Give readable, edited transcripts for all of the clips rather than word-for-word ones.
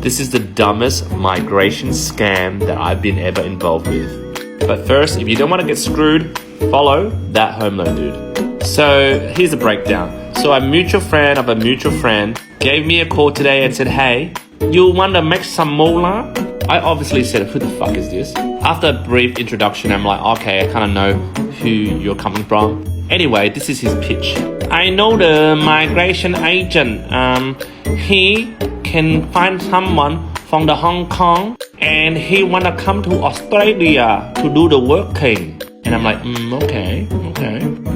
This is the dumbest migration scam that I've been ever involved with. But first, if you don't want to get screwed, follow that home loan dude. So here's the breakdown. So a mutual friend of a mutual friend gave me a call today and said, hey, you want to make some moolah? I obviously said, who the fuck is this? After a brief introduction, I'm like, okay, I kind of know who you're coming from. Anyway, this is his pitch. I know the migration agent. He can find someone from the Hong Kong and he wanna come to Australia to do the working. And I'm like, okay.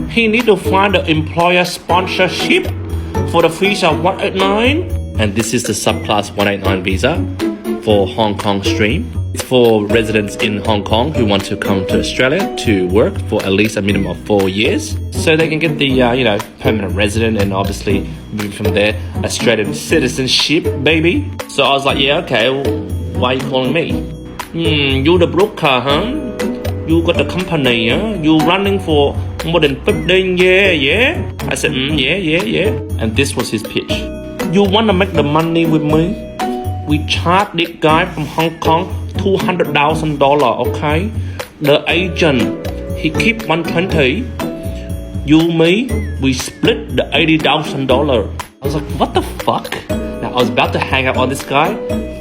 He need to find the employer sponsorship for the visa 189. And this is the subclass 189 visa for Hong Kong stream. It's for residents in Hong Kong who want to come to Australia to work for at least a minimum of 4 years. So they can get the, permanent resident and obviously move from there, Australian citizenship, baby. So I was like, yeah, okay, well, why are you calling me? You the broker, huh? You got the company, huh? You running for more than 15 years, yeah? I said, yeah. And this was his pitch. You want to make the money with me? We charge this guy from Hong Kong $200,000, okay? The agent, he keep 120. You, me, we split the $80,000. I was like, what the fuck? Now, I was about to hang up on this guy,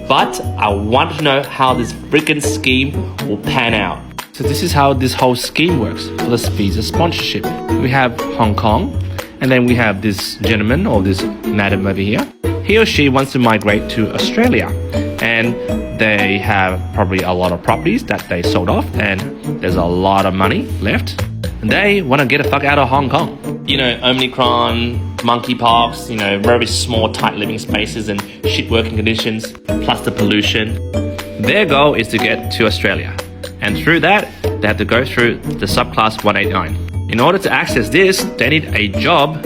but I wanted to know how this freaking scheme will pan out. So this is how this whole scheme works for this visa sponsorship. We have Hong Kong, and then we have this gentleman or this madam over here. He or she wants to migrate to Australia, and they have probably a lot of properties that they sold off, and there's a lot of money left. And they want to get the fuck out of Hong Kong. Omicron, monkeypox, very small, tight living spaces and shit working conditions, plus the pollution. Their goal is to get to Australia. And through that, they have to go through the subclass 189. In order to access this, they need a job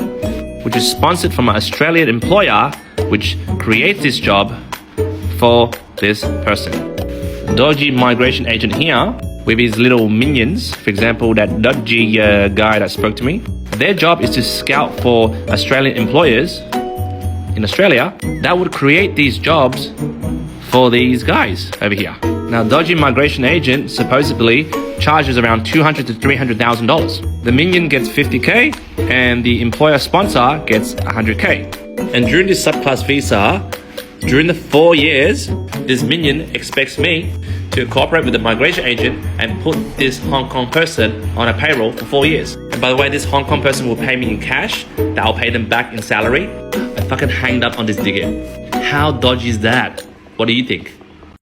which is sponsored from an Australian employer which creates this job for this person. Dodgy migration agent here with his little minions, for example, that dodgy guy that spoke to me, their job is to scout for Australian employers in Australia that would create these jobs for these guys over here. Now, dodgy migration agent supposedly charges around $200,000 to $300,000. The minion gets $50K and the employer sponsor gets $100K. And during this subclass visa, during the 4 years, this minion expects me to cooperate with the migration agent and put this Hong Kong person on a payroll for 4 years. And by the way, this Hong Kong person will pay me in cash, that I'll pay them back in salary. I fucking hanged up on this digger. How dodgy is that? What do you think?